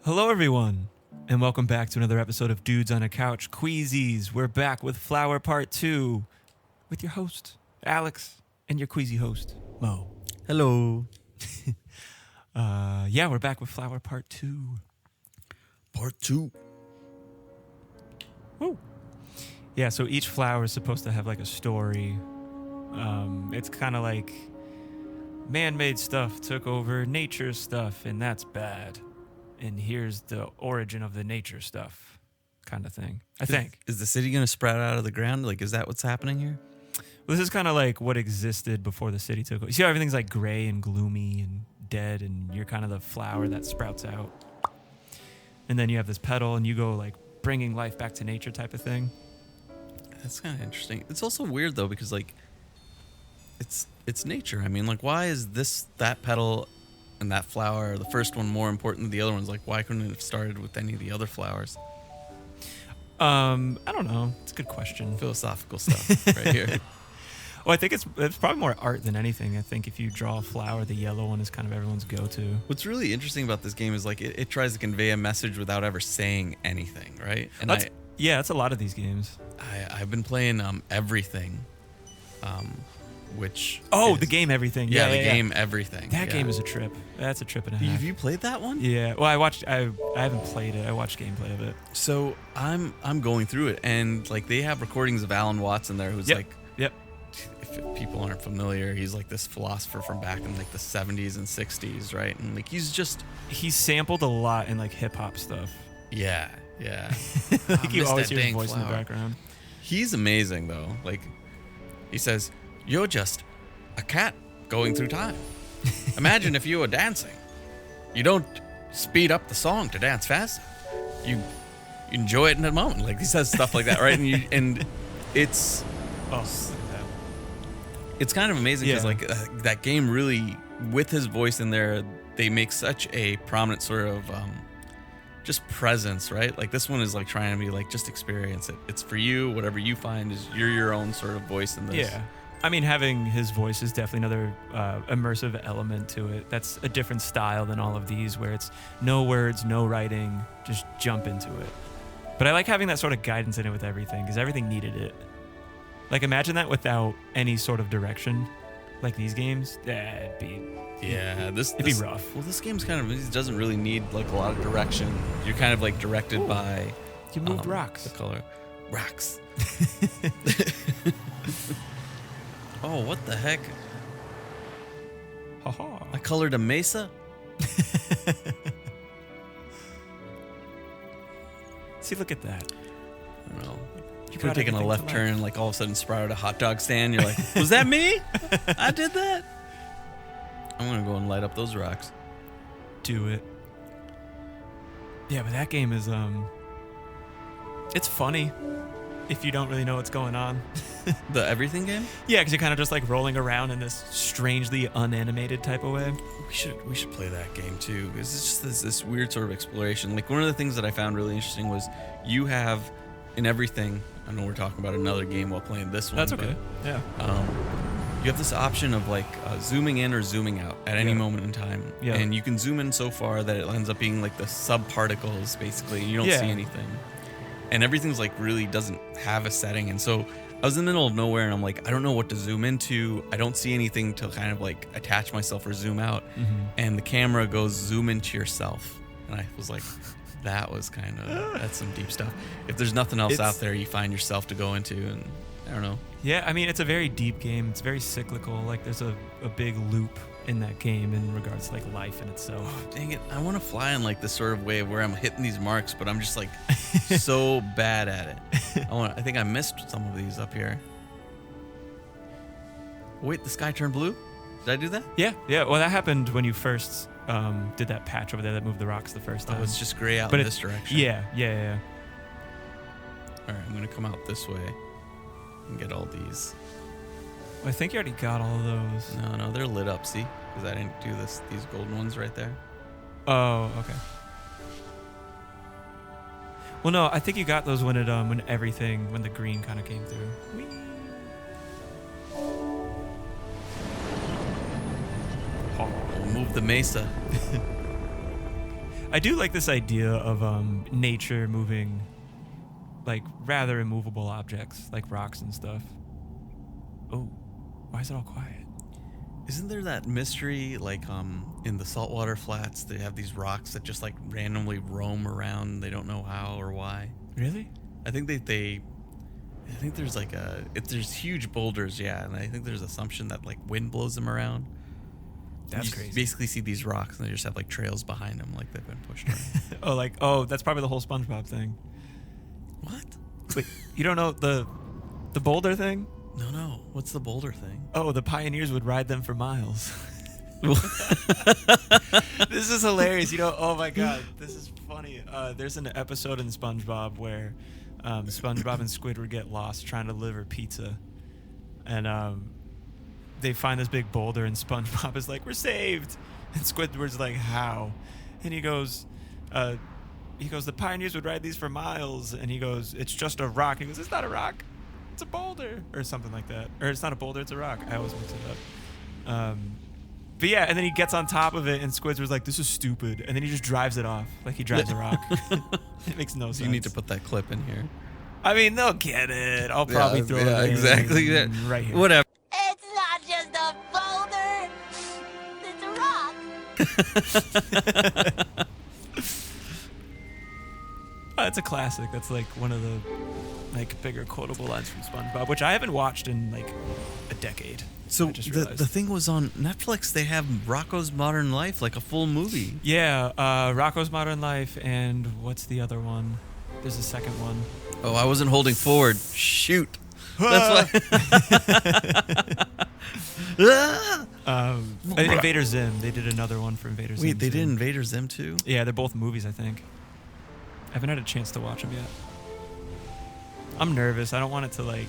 Hello, everyone, and welcome back to another episode of Dudes on a Couch, Queasies. We're back with Flower Part 2 with your host, Alex, and your Queasy host, Mo. Hello. Yeah, we're back with Flower Part 2. Part 2. Woo. Yeah, so each flower is supposed to have like a story. It's kind of like man-made stuff took over nature stuff, and that's bad. And here's the origin of the nature stuff kind of thing, I think. Is the city going to sprout out of the ground? Like, is that what's happening here? Well, this is kind of like what existed before the city took over. You see how everything's like gray and gloomy and dead, and you're kind of the flower that sprouts out. And then you have this petal, and you go like bringing life back to nature type of thing. That's kind of interesting. It's also weird, though, because, like, it's nature. I mean, like, why is that petal and that flower, the first one, more important than the other ones? Like, why couldn't it have started with any of the other flowers? I don't know. It's a good question. Philosophical stuff right here. Well, I think it's probably more art than anything. I think if you draw a flower, the yellow one is kind of everyone's go-to. What's really interesting about this game is, like, it tries to convey a message without ever saying anything, right? And that's a lot of these games. I've been playing Everything, which the game Everything. Yeah, the game Everything. That game is a trip. That's a trip and a half. Have you played that one? Yeah. Well, I haven't played it. I watched gameplay of it. So I'm going through it, and like they have recordings of Alan Watts in there, who's like, if people aren't familiar, he's like this philosopher from back in like the 70s and 60s, right? And like he's sampled a lot in like hip hop stuff. Yeah. Like you always hear his voice in the background. He's amazing though. Like he says, "You're just a cat going through time. Imagine if you were dancing. You don't speed up the song to dance faster. You enjoy it in a moment." Like he says stuff like that, right? And it's kind of amazing because like that game really, with his voice in there, they make such a prominent sort of just presence, right? Like this one is like trying to be like, just experience it. It's for you. Whatever you find is you're your own sort of voice in this. Yeah. I mean, having his voice is definitely another immersive element to it. That's a different style than all of these, where it's no words, no writing, just jump into it. But I like having that sort of guidance in it with Everything, because everything needed it. Like, imagine that without any sort of direction, like these games. It'd be rough. Well, this game's kind of, it doesn't really need like a lot of direction. You're kind of like directed by. You moved rocks. The color, rocks. Oh, what the heck? Ha-ha. I colored a mesa? See, look at that. I don't know. You could have taken a left turn and like all of a sudden sprouted a hot dog stand. You're like, was that me? I did that? I'm going to go and light up those rocks. Do it. Yeah, but that game is, it's funny if you don't really know what's going on. The Everything game? Yeah, because you're kind of just like rolling around in this strangely unanimated type of way. We should play that game too, because it's just this weird sort of exploration. Like one of the things that I found really interesting was you have in Everything. I know we're talking about another game while playing this one. That's okay. But, you have this option of like zooming in or zooming out at any moment in time, and you can zoom in so far that it ends up being like the subparticles basically. You don't see anything. And everything's like really doesn't have a setting. And so I was in the middle of nowhere and I'm like, I don't know what to zoom into. I don't see anything to kind of like attach myself or zoom out. Mm-hmm. And the camera goes zoom into yourself. And I was like, that's some deep stuff. If there's nothing else out there, you find yourself to go into, and I don't know. Yeah, I mean, it's a very deep game. It's very cyclical. Like there's a big loop in that game in regards to like life in itself. Oh, dang it. I want to fly in like this sort of way where I'm hitting these marks, but I'm just like so bad at it. I think I missed some of these up here. Wait, the sky turned blue? Did I do that? Yeah. Well, that happened when you first did that patch over there that moved the rocks the first time. Oh, it's just gray out in this direction. Yeah. All right, I'm going to come out this way and get all these. Well, I think you already got all of those. No, they're lit up, see? Because I didn't do these golden ones right there. Oh, okay. Well, no, I think you got those when the green kind of came through. Whee! We'll move the mesa. I do like this idea of nature moving, like, rather immovable objects, like rocks and stuff. Oh, why is it all quiet? Isn't there that mystery, like, in the saltwater flats, they have these rocks that just, like, randomly roam around. They don't know how or why. Really? I think I think there's, like, there's huge boulders, yeah, and I think there's assumption that, like, wind blows them around. That's you crazy. Basically see these rocks, and they just have, like, trails behind them, like they've been pushed around. That's probably the whole SpongeBob thing. What? Wait, you don't know the boulder thing? No. What's the boulder thing? Oh, the pioneers would ride them for miles. This is hilarious. Oh my God, this is funny. There's an episode in SpongeBob where SpongeBob and Squidward get lost trying to deliver pizza. And they find this big boulder, and SpongeBob is like, "We're saved." And Squidward's like, "How?" And he goes, "The pioneers would ride these for miles." And he goes, "It's just a rock." And he goes, "It's not a rock. It's a boulder," or something like that. Or it's not a boulder, it's a rock. I always mix it up. But yeah, and then he gets on top of it, and Squidward's like, "This is stupid." And then he just drives it off, like he drives a rock. It makes no sense. You need to put that clip in here. I mean, they'll get it. I'll probably throw it in exactly. right here. Whatever. It's not just a boulder. It's a rock. It's a classic. That's like one of the bigger quotable lines from SpongeBob, which I haven't watched in like a decade. So the thing was on Netflix. They have Rocko's Modern Life, like a full movie. Yeah, Rocko's Modern Life, and what's the other one? There's a second one. Oh, I wasn't holding forward. Shoot. That's why. Invader Zim. They did another one for Invader Zim. Wait, they did Invader Zim too? Yeah, they're both movies, I think. I haven't had a chance to watch them yet. I'm nervous. I don't want it to like...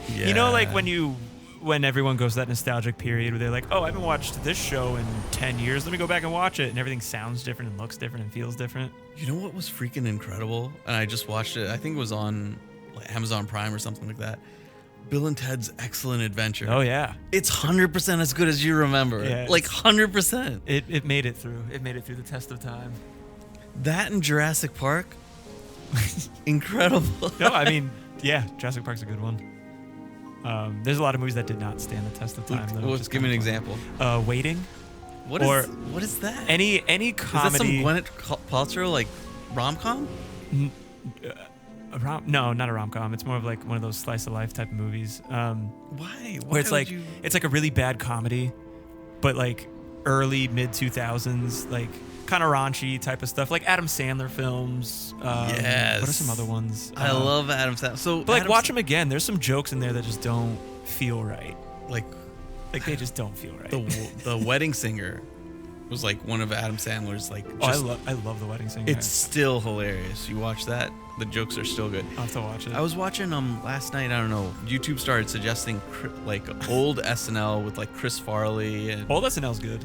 Yeah. You know, like when everyone goes that nostalgic period where they're like, "Oh, I haven't watched this show in 10 years. Let me go back and watch it." And everything sounds different and looks different and feels different. You know what was freaking incredible? And I just watched it. I think it was on like Amazon Prime or something like that. Bill and Ted's Excellent Adventure. Oh, yeah. It's 100% as good as you remember. Yeah, like 100%. It made it through. It made it through the test of time. That and Jurassic Park. Incredible. No, I mean, yeah, Jurassic Park's a good one. There's a lot of movies that did not stand the test of time, though. Well, just give me an example. Waiting. What is that? Any comedy. Is that some Gwyneth Paltrow like rom-com? No, not a rom-com. It's more of like one of those slice of life type of movies. Why? Where it's like it's like a really bad comedy, but like early mid 2000s, like kind of raunchy type of stuff, like Adam Sandler films. Yes. What are some other ones? I love Adam Sandler. So, but like watch them again. There's some jokes in there that just don't feel right. Like they just don't feel right. The Wedding Singer was like one of Adam Sandler's like. Just, I love The Wedding Singer. It's still hilarious. You watch that, the jokes are still good. I'll have to watch it. I was watching last night. I don't know. YouTube started suggesting like old SNL with like Chris Farley and old SNL's good.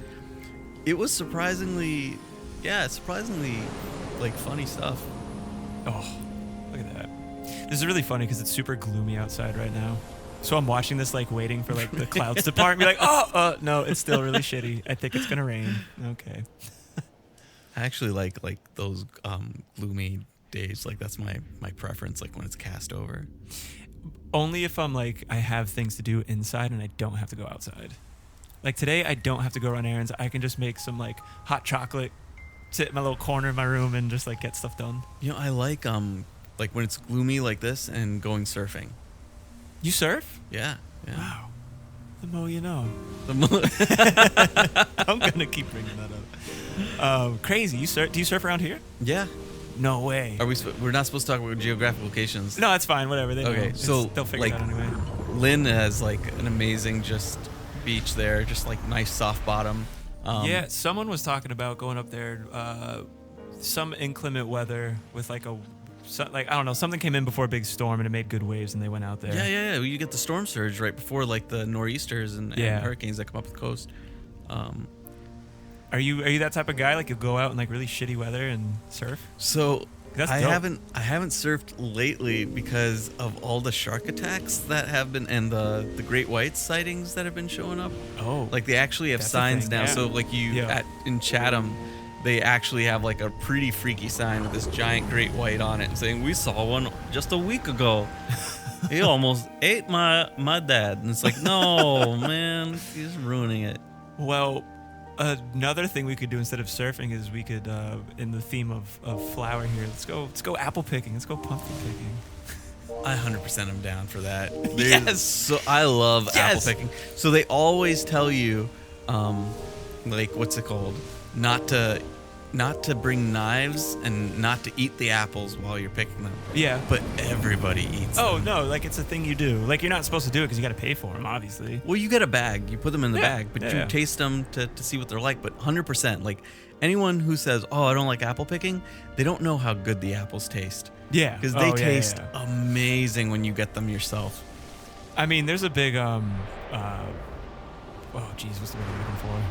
It was surprisingly like funny stuff. Oh, look at that. This is really funny because it's super gloomy outside right now. So I'm watching this like waiting for like the clouds to part and be like, oh, no, it's still really shitty. I think it's going to rain. Okay. I actually like those gloomy days. Like that's my preference, like when it's cast over. Only if I'm like, I have things to do inside and I don't have to go outside. Like today, I don't have to go run errands. I can just make some like hot chocolate, sit in my little corner in my room and just like get stuff done. You know, I like when it's gloomy like this and going surfing. You surf? Yeah. Wow. The more you know. I'm gonna keep bringing that up. Crazy. You surf? Do you surf around here? Yeah. No way. We're not supposed to talk about geographic locations. No, it's fine. Whatever. They know. So they'll figure it out anyway. Lynn has like an amazing just beach there, just like nice soft bottom. Yeah, someone was talking about going up there. Some inclement weather with like I don't know, something came in before a big storm and it made good waves and they went out there. Yeah. You get the storm surge right before like the nor'easters and hurricanes that come up the coast. Are you that type of guy? Like you'll go out in like really shitty weather and surf? So That's I dope. haven't surfed lately because of all the shark attacks that have been and the great white sightings that have been showing up. Oh, Like they actually have that's a signs thing, now. yeah. So like in Chatham, they actually have like a pretty freaky sign with this giant great white on it saying, "We saw one just a week ago. He almost ate my dad." And it's like, no, man, he's ruining it. Well, another thing we could do instead of surfing is we could, in the theme of flower here, let's go apple picking. Let's go pumpkin picking. I 100% am down for that. Yes. So I love apple picking. So they always tell you, like, what's it called? Not to bring knives and not to eat the apples while you're picking them. Yeah. But everybody eats them. Oh no, like it's a thing you do. Like you're not supposed to do it because you got to pay for them, obviously. Well, you get a bag. You put them in the Yeah. bag, but Yeah. you taste them to see what they're like. But 100%, like anyone who says, "Oh, I don't like apple picking," they don't know how good the apples taste. Yeah. Because they Oh, yeah, taste yeah. amazing when you get them yourself. I mean, there's a big oh geez, what's the word I'm looking for?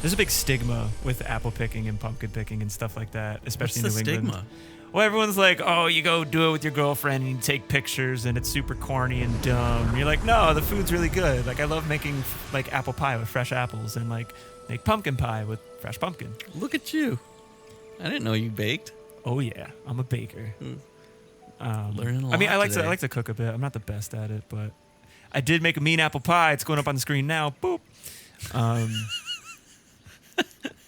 There's a big stigma with apple picking and pumpkin picking and stuff like that, especially What's in the New England. stigma? Well, everyone's like, "Oh, you go do it with your girlfriend and you take pictures and it's super corny and dumb." And you're like, "No, the food's really good. Like I love making like apple pie with fresh apples and like make pumpkin pie with fresh pumpkin." Look at you. I didn't know you baked. Oh yeah, I'm a baker. Learning a lot I mean, I like today. to cook a bit. I'm not the best at it, but I did make a mean apple pie. It's going up on the screen now. Boop.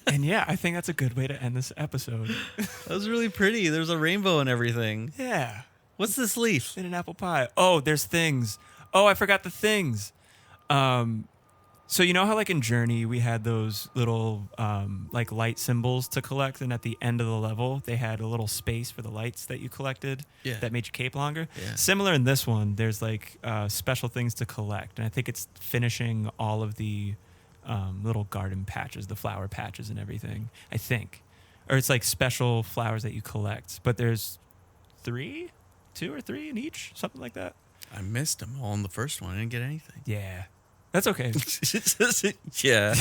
And yeah, I think that's a good way to end this episode. That was really pretty. There's a rainbow and everything. Yeah. What's this leaf? In an apple pie. Oh, there's things. Oh, I forgot the things. So you know how like in Journey we had those little like light symbols to collect, and at the end of the level they had a little space for the lights that you collected that made your cape longer. Yeah. Similar in this one, there's like special things to collect, and I think it's finishing all of the little garden patches, the flower patches and everything, I think. Or it's like special flowers that you collect, but there's 2 or 3 in each, something like that. I missed them all in the first one. I didn't get anything. Yeah. That's okay. Yeah.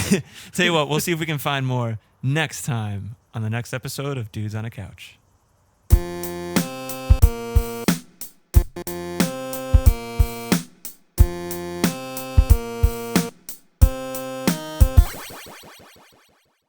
Tell you what, we'll see if we can find more next time on the next episode of Dudes on a Couch.